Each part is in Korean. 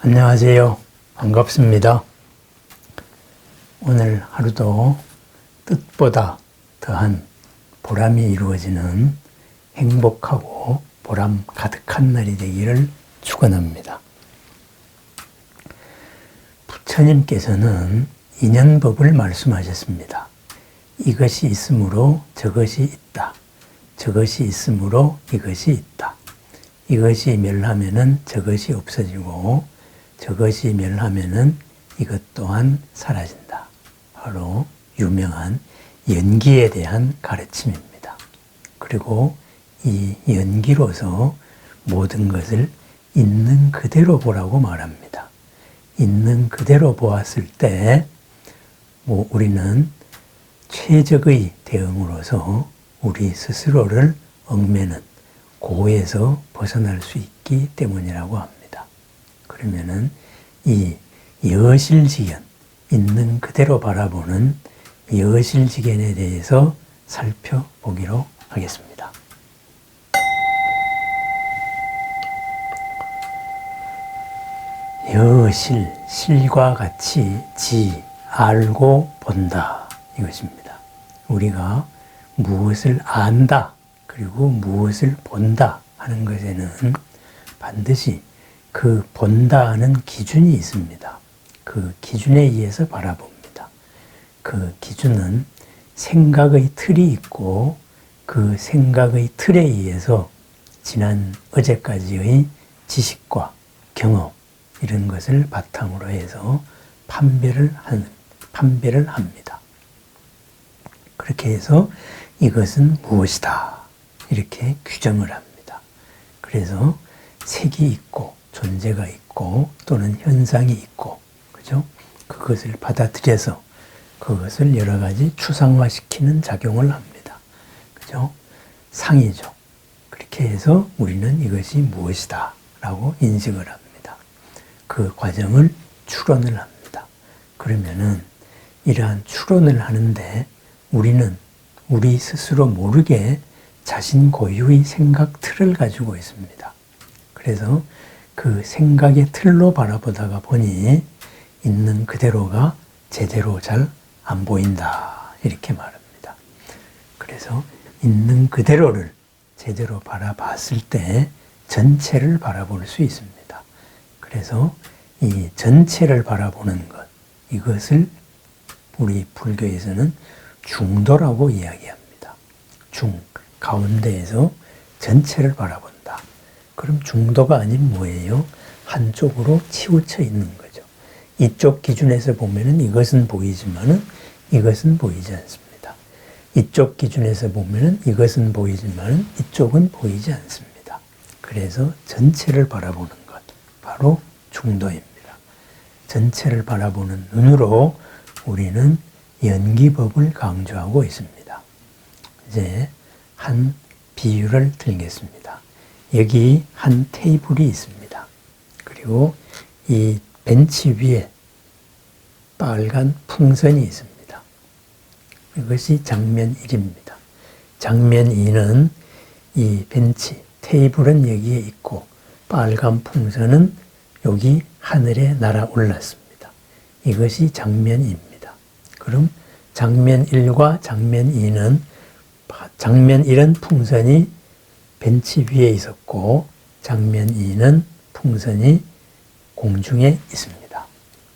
안녕하세요. 반갑습니다. 오늘 하루도 뜻보다 더한 보람이 이루어지는 행복하고 보람 가득한 날이 되기를 축원합니다. 부처님께서는 인연법을 말씀하셨습니다. 이것이 있으므로 저것이 있다. 저것이 있으므로 이것이 있다. 이것이 멸하면은 저것이 없어지고 저것이 멸하면은 이것 또한 사라진다. 바로 유명한 연기에 대한 가르침입니다. 그리고 이 연기로서 모든 것을 있는 그대로 보라고 말합니다. 있는 그대로 보았을 때 우리는 최적의 대응으로서 우리 스스로를 얽매는 고에서 벗어날 수 있기 때문이라고 합니다. 그러면은 이 여실지견, 있는 그대로 바라보는 여실지견에 대해서 살펴보기로 하겠습니다. 여실, 실과 같이 지, 알고 본다 이것입니다. 우리가 무엇을 안다 그리고 무엇을 본다 하는 것에는 반드시 그 본다 하는 기준이 있습니다. 그 기준에 의해서 바라봅니다. 그 기준은 생각의 틀이 있고 그 생각의 틀에 의해서 지난 어제까지의 지식과 경험 이런 것을 바탕으로 해서 판별을 합니다. 그렇게 해서 이것은 무엇이다 이렇게 규정을 합니다. 그래서 색이 있고 존재가 있고 또는 현상이 있고 그죠? 그것을 받아들여서 그것을 여러 가지 추상화시키는 작용을 합니다. 그죠? 상이죠. 그렇게 해서 우리는 이것이 무엇이다 라고 인식을 합니다. 그 과정을 추론을 합니다. 그러면은 이러한 추론을 하는데 우리는 우리 스스로 모르게 자신 고유의 생각 틀을 가지고 있습니다. 그래서 그 생각의 틀로 바라보다가 보니 있는 그대로가 제대로 잘 안 보인다 이렇게 말합니다. 그래서 있는 그대로를 제대로 바라봤을 때 전체를 바라볼 수 있습니다. 그래서 이 전체를 바라보는 것 이것을 우리 불교에서는 중도라고 이야기합니다. 가운데에서 전체를 바라본다. 그럼 중도가 아닌 뭐예요? 한쪽으로 치우쳐 있는 거죠. 이쪽 기준에서 보면은 이것은 보이지만은 이것은 보이지 않습니다. 이쪽 기준에서 보면은 이것은 보이지만은 이쪽은 보이지 않습니다. 그래서 전체를 바라보는 것, 바로 중도입니다. 전체를 바라보는 눈으로 우리는 연기법을 강조하고 있습니다. 이제 한 비유를 들겠습니다. 여기 한 테이블이 있습니다. 그리고 이 벤치 위에 빨간 풍선이 있습니다. 이것이 장면 1입니다. 장면 2는 이 벤치, 테이블은 여기에 있고 빨간 풍선은 여기 하늘에 날아올랐습니다. 이것이 장면 2입니다. 그럼 장면 1과 장면 2는 장면 1은 풍선이 벤치 위에 있었고 장면 2는 풍선이 공중에 있습니다.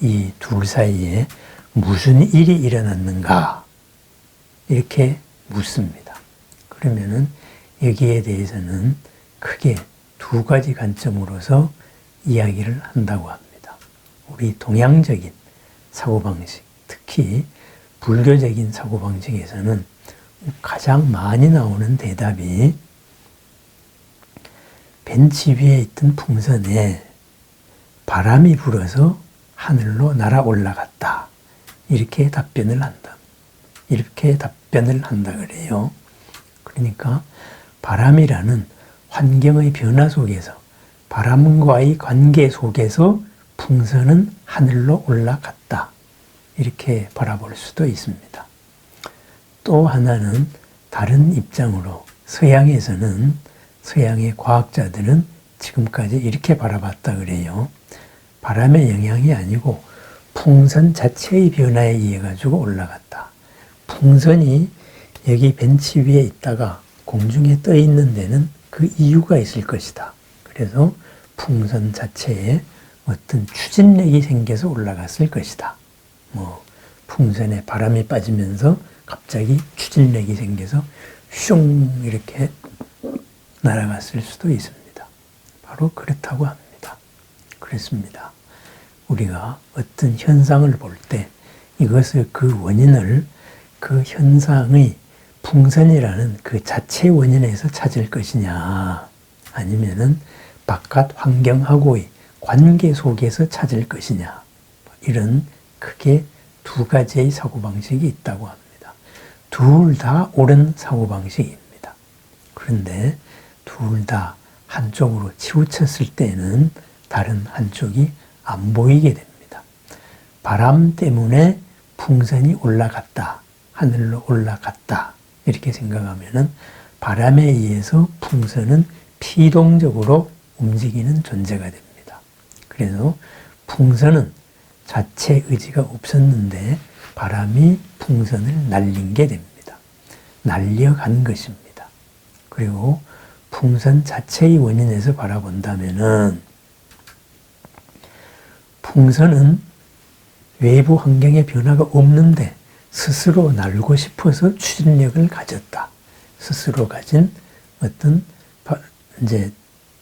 이 둘 사이에 무슨 일이 일어났는가 이렇게 묻습니다. 그러면은 여기에 대해서는 크게 두 가지 관점으로서 이야기를 한다고 합니다. 우리 동양적인 사고방식, 특히 불교적인 사고방식에서는 가장 많이 나오는 대답이 벤치 위에 있던 풍선에 바람이 불어서 하늘로 날아 올라갔다. 이렇게 답변을 한다. 이렇게 답변을 한다 그래요. 그러니까 바람이라는 환경의 변화 속에서 바람과의 관계 속에서 풍선은 하늘로 올라갔다. 이렇게 바라볼 수도 있습니다. 또 하나는 다른 입장으로 서양에서는 서양의 과학자들은 지금까지 이렇게 바라봤다 그래요. 바람의 영향이 아니고 풍선 자체의 변화에 의해 가지고 올라갔다. 풍선이 여기 벤치 위에 있다가 공중에 떠 있는 데는 그 이유가 있을 것이다. 그래서 풍선 자체에 어떤 추진력이 생겨서 올라갔을 것이다. 풍선에 바람이 빠지면서 갑자기 추진력이 생겨서 슝 이렇게 날아갔을 수도 있습니다. 바로 그렇다고 합니다. 그렇습니다. 우리가 어떤 현상을 볼 때 이것을 그 원인을 그 현상의 풍선이라는 그 자체 원인에서 찾을 것이냐 아니면은 바깥 환경하고의 관계 속에서 찾을 것이냐 이런 크게 두 가지의 사고방식이 있다고 합니다. 둘 다 옳은 사고방식입니다. 그런데 둘 다 한쪽으로 치우쳤을 때는 다른 한쪽이 안 보이게 됩니다. 바람 때문에 풍선이 올라갔다. 하늘로 올라갔다. 이렇게 생각하면은 바람에 의해서 풍선은 피동적으로 움직이는 존재가 됩니다. 그래서 풍선은 자체 의지가 없었는데 바람이 풍선을 날린 게 됩니다. 날려간 것입니다. 그리고 풍선 자체의 원인에서 바라본다면은 풍선은 외부 환경의 변화가 없는데 스스로 날고 싶어서 추진력을 가졌다. 스스로 가진 어떤 이제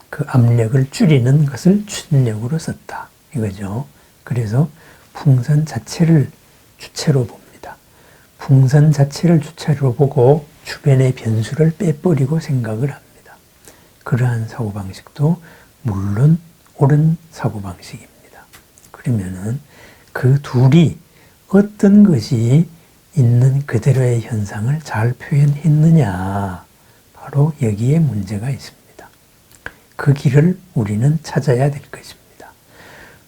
그 압력을 줄이는 것을 추진력으로 썼다. 이거죠. 그래서 풍선 자체를 주체로 봅니다. 풍선 자체를 주체로 보고 주변의 변수를 빼버리고 생각을 합니다. 그러한 사고방식도 물론 옳은 사고방식입니다. 그러면은 그 둘이 어떤 것이 있는 그대로의 현상을 잘 표현했느냐, 바로 여기에 문제가 있습니다. 그 길을 우리는 찾아야 될 것입니다.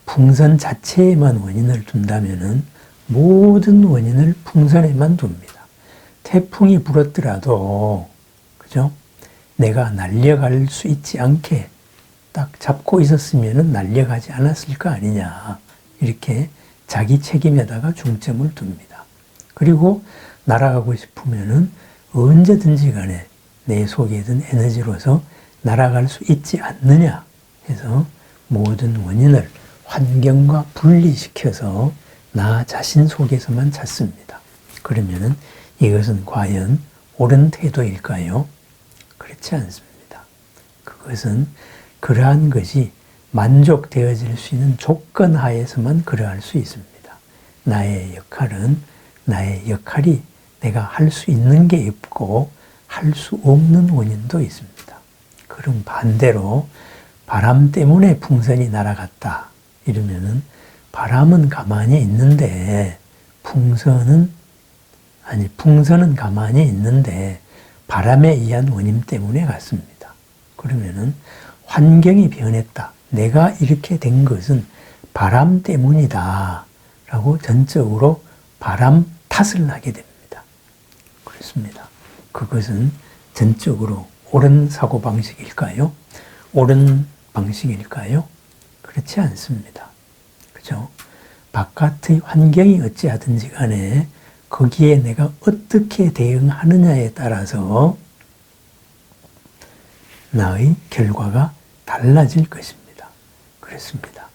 풍선 자체에만 원인을 둔다면은 모든 원인을 풍선에만 둡니다. 태풍이 불었더라도, 그죠? 내가 날려갈 수 있지 않게 딱 잡고 있었으면은 날려가지 않았을 거 아니냐. 이렇게 자기 책임에다가 중점을 둡니다. 그리고 날아가고 싶으면은 언제든지 간에 내 속에 든 에너지로서 날아갈 수 있지 않느냐 해서 모든 원인을 환경과 분리시켜서 나 자신 속에서만 찾습니다. 그러면은 이것은 과연 옳은 태도일까요? 그렇지 않습니다. 그것은 그러한 것이 만족되어질 수 있는 조건 하에서만 그러할 수 있습니다. 나의 역할이 내가 할 수 있는 게 있고 할 수 없는 원인도 있습니다. 그럼 반대로 바람 때문에 풍선이 날아갔다 이러면은 바람은 가만히 있는데 풍선은 가만히 있는데 바람에 의한 원인 때문에 갔습니다. 그러면은 환경이 변했다. 내가 이렇게 된 것은 바람 때문이다. 라고 전적으로 바람 탓을 하게 됩니다. 그렇습니다. 그것은 전적으로 옳은 사고방식일까요? 옳은 방식일까요? 그렇지 않습니다. 그죠? 바깥의 환경이 어찌하든지 간에 거기에 내가 어떻게 대응하느냐에 따라서 나의 결과가 달라질 것입니다. 그렇습니다.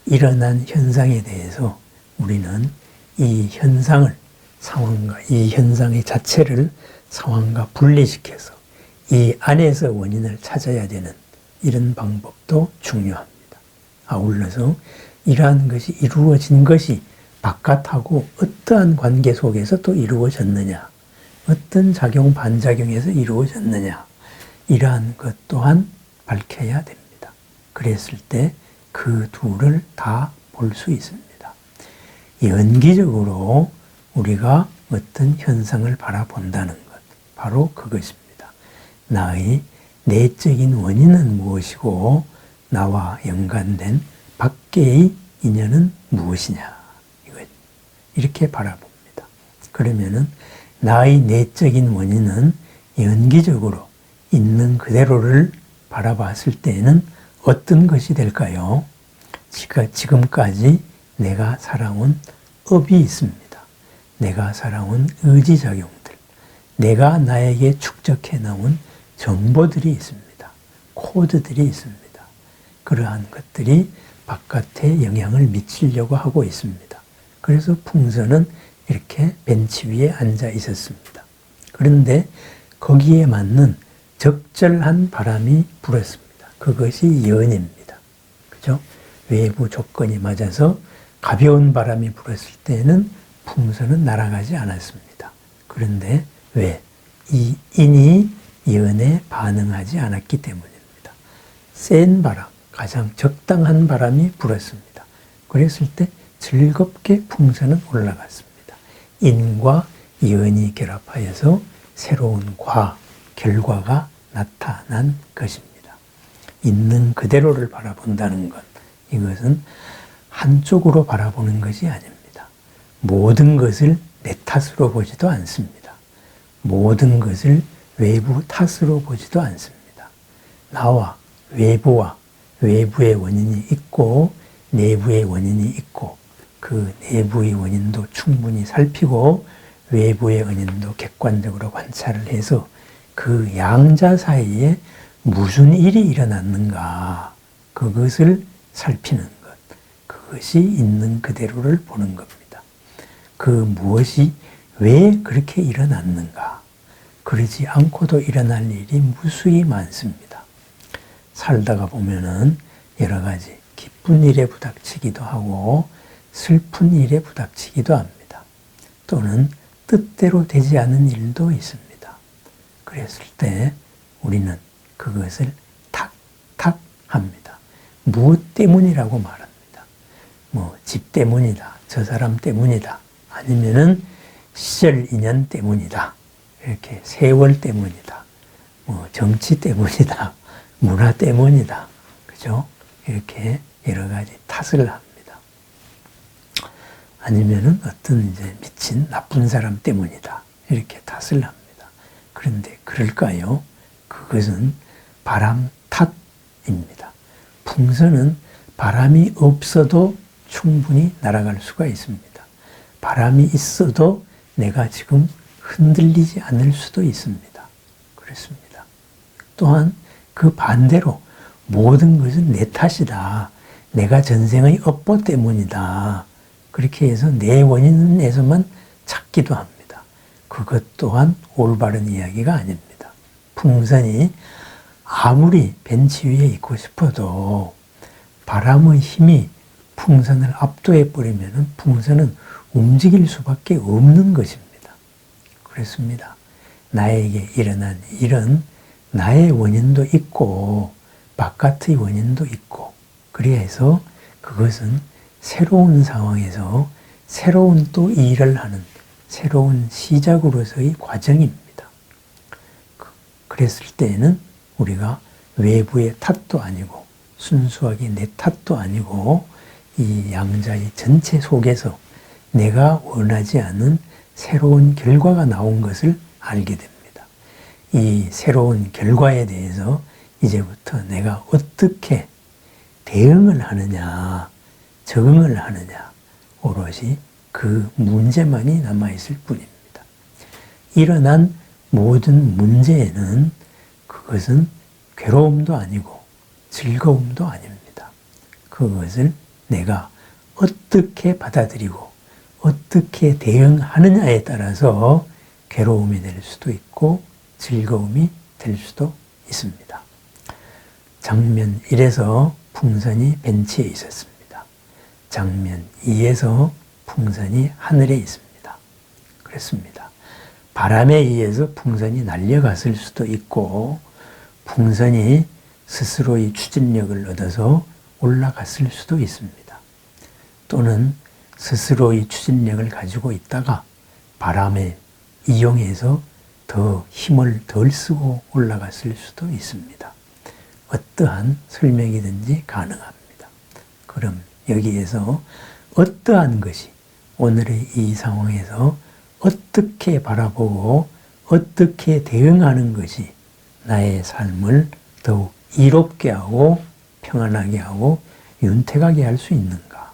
일어난 현상에 대해서 우리는 이 현상의 자체를 상황과 분리시켜서 이 안에서 원인을 찾아야 되는 이런 방법도 중요합니다. 아울러서 이러한 것이 이루어진 것이 바깥하고 어떠한 관계 속에서 또 이루어졌느냐, 어떤 작용 반작용에서 이루어졌느냐, 이러한 것 또한 밝혀야 됩니다. 그랬을 때 그 둘을 다 볼 수 있습니다. 연기적으로 우리가 어떤 현상을 바라본다는 것, 바로 그것입니다. 나의 내적인 원인은 무엇이고 나와 연관된 밖의 인연은 무엇이냐, 이렇게 바라봅니다. 그러면은 나의 내적인 원인은 연기적으로 있는 그대로를 바라봤을 때에는 어떤 것이 될까요? 지금까지 내가 살아온 업이 있습니다. 내가 살아온 의지작용들, 내가 나에게 축적해 나온 정보들이 있습니다. 코드들이 있습니다. 그러한 것들이 바깥에 영향을 미치려고 하고 있습니다. 그래서 풍선은 이렇게 벤치 위에 앉아 있었습니다. 그런데 거기에 맞는 적절한 바람이 불었습니다. 그것이 연입니다. 그죠? 외부 조건이 맞아서 가벼운 바람이 불었을 때는 풍선은 날아가지 않았습니다. 그런데 왜? 이 인이 연에 반응하지 않았기 때문입니다. 센 바람, 가장 적당한 바람이 불었습니다. 그랬을 때 즐겁게 풍선은 올라갔습니다. 인과 연이 결합하여서 새로운 결과가 나타난 것입니다. 있는 그대로를 바라본다는 것, 이것은 한쪽으로 바라보는 것이 아닙니다. 모든 것을 내 탓으로 보지도 않습니다. 모든 것을 외부 탓으로 보지도 않습니다. 나와 외부와 외부의 원인이 있고 내부의 원인이 있고 그 내부의 원인도 충분히 살피고 외부의 원인도 객관적으로 관찰을 해서 그 양자 사이에 무슨 일이 일어났는가 그것을 살피는 것, 그것이 있는 그대로를 보는 겁니다. 그 무엇이 왜 그렇게 일어났는가, 그러지 않고도 일어날 일이 무수히 많습니다. 살다가 보면은 여러 가지 기쁜 일에 부닥치기도 하고 슬픈 일에 부닥치기도 합니다. 또는 뜻대로 되지 않은 일도 있습니다. 그랬을 때 우리는 그것을 탁탁 합니다. 무엇 때문이라고 말합니다. 집 때문이다. 저 사람 때문이다. 아니면은 시절 인연 때문이다. 이렇게 세월 때문이다. 정치 때문이다. 문화 때문이다. 그죠? 이렇게 여러 가지 탓을 합니다. 아니면은 어떤 미친 나쁜 사람 때문이다. 이렇게 탓을 합니다. 그런데 그럴까요? 그것은 바람 탓입니다. 풍선은 바람이 없어도 충분히 날아갈 수가 있습니다. 바람이 있어도 내가 지금 흔들리지 않을 수도 있습니다. 그렇습니다. 또한 그 반대로 모든 것은 내 탓이다. 내가 전생의 업보 때문이다. 그렇게 해서 내 원인에서만 찾기도 합니다. 그것 또한 올바른 이야기가 아닙니다. 풍선이 아무리 벤치 위에 있고 싶어도 바람의 힘이 풍선을 압도해 버리면 풍선은 움직일 수밖에 없는 것입니다. 그렇습니다. 나에게 일어난 일은 나의 원인도 있고 바깥의 원인도 있고 그래서 그것은 새로운 상황에서 새로운 또 일을 하는 새로운 시작으로서의 과정입니다. 그랬을 때에는 우리가 외부의 탓도 아니고 순수하게 내 탓도 아니고 이 양자의 전체 속에서 내가 원하지 않은 새로운 결과가 나온 것을 알게 됩니다. 이 새로운 결과에 대해서 이제부터 내가 어떻게 대응을 하느냐, 적응을 하느냐, 오롯이 그 문제만이 남아있을 뿐입니다. 일어난 모든 문제에는 그것은 괴로움도 아니고 즐거움도 아닙니다. 그것을 내가 어떻게 받아들이고 어떻게 대응하느냐에 따라서 괴로움이 될 수도 있고 즐거움이 될 수도 있습니다. 장면 1에서 풍선이 벤치에 있었습니다. 장면 2에서 풍선이 하늘에 있습니다. 그렇습니다. 바람에 의해서 풍선이 날려갔을 수도 있고 풍선이 스스로의 추진력을 얻어서 올라갔을 수도 있습니다. 또는 스스로의 추진력을 가지고 있다가 바람에 이용해서 더 힘을 덜 쓰고 올라갔을 수도 있습니다. 어떠한 설명이든지 가능합니다. 그럼 여기에서 어떠한 것이 오늘의 이 상황에서 어떻게 바라보고 어떻게 대응하는 것이 나의 삶을 더욱 이롭게 하고 평안하게 하고 윤택하게 할 수 있는가?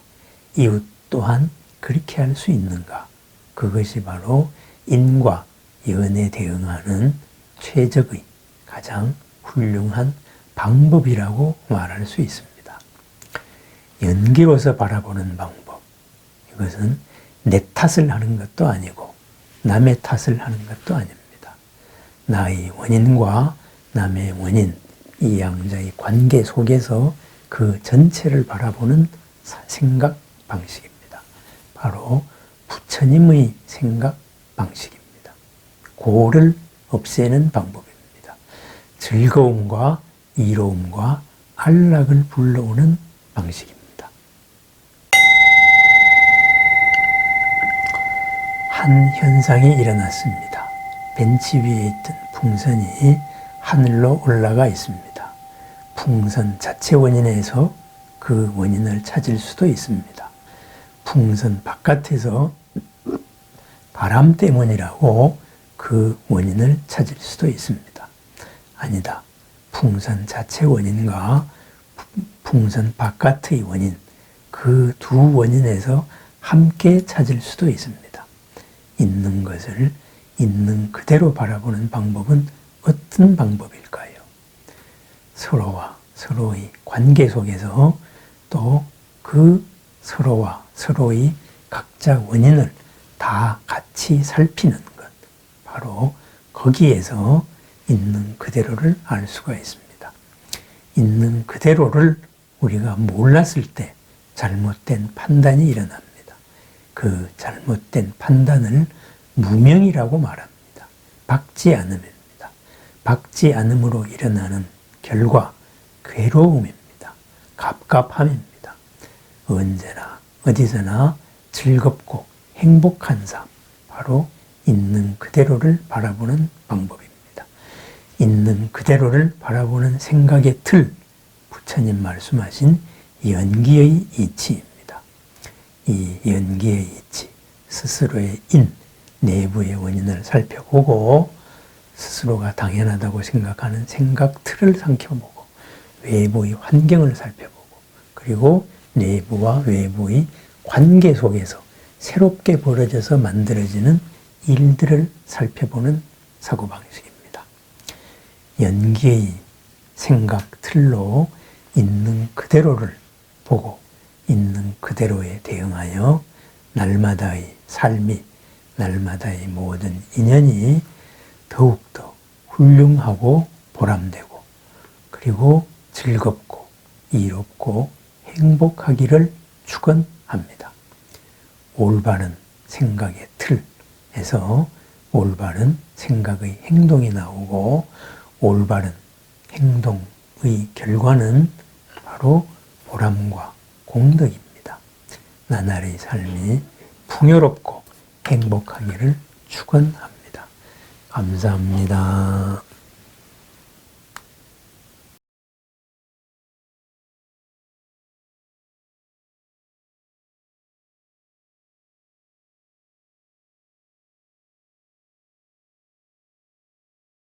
이웃 또한 그렇게 할 수 있는가? 그것이 바로 인과 연에 대응하는 최적의 가장 훌륭한 방법이라고 말할 수 있습니다. 연기로서 바라보는 방법. 이것은 내 탓을 하는 것도 아니고 남의 탓을 하는 것도 아닙니다. 나의 원인과 남의 원인, 이 양자의 관계 속에서 그 전체를 바라보는 생각 방식입니다. 바로 부처님의 생각 방식입니다. 고를 없애는 방법입니다. 즐거움과 이로움과 안락을 불러오는 방식입니다. 한 현상이 일어났습니다. 벤치 위에 있던 풍선이 하늘로 올라가 있습니다. 풍선 자체 원인에서 그 원인을 찾을 수도 있습니다. 풍선 바깥에서 바람 때문이라고 그 원인을 찾을 수도 있습니다. 아니다. 풍선 자체 원인과 풍선 바깥의 원인, 그 두 원인에서 함께 찾을 수도 있습니다. 있는 것을 있는 그대로 바라보는 방법은 어떤 방법일까요? 서로와 서로의 관계 속에서 또 그 서로와 서로의 각자 원인을 다 같이 살피는 것, 바로 거기에서 있는 그대로를 알 수가 있습니다. 있는 그대로를 우리가 몰랐을 때 잘못된 판단이 일어납니다. 그 잘못된 판단을 무명이라고 말합니다. 박지 않음입니다. 박지 않음으로 일어나는 결과 괴로움입니다. 갑갑함입니다. 언제나 어디서나 즐겁고 행복한 삶, 바로 있는 그대로를 바라보는 방법입니다. 있는 그대로를 바라보는 생각의 틀, 부처님 말씀하신 연기의 이치입니다. 이 연기의 이치, 스스로의 인, 내부의 원인을 살펴보고 스스로가 당연하다고 생각하는 생각 틀을 살펴보고 외부의 환경을 살펴보고 그리고 내부와 외부의 관계 속에서 새롭게 벌어져서 만들어지는 일들을 살펴보는 사고방식입니다. 연기의 생각 틀로 있는 그대로를 보고 있는 그대로에 대응하여 날마다의 삶이, 날마다의 모든 인연이 더욱더 훌륭하고 보람되고 그리고 즐겁고 이롭고 행복하기를 축원합니다. 올바른 생각의 틀에서 올바른 생각의 행동이 나오고 올바른 행동의 결과는 바로 보람과 공덕입니다. 나날의 삶이 풍요롭고 행복하기를 축원합니다. 감사합니다.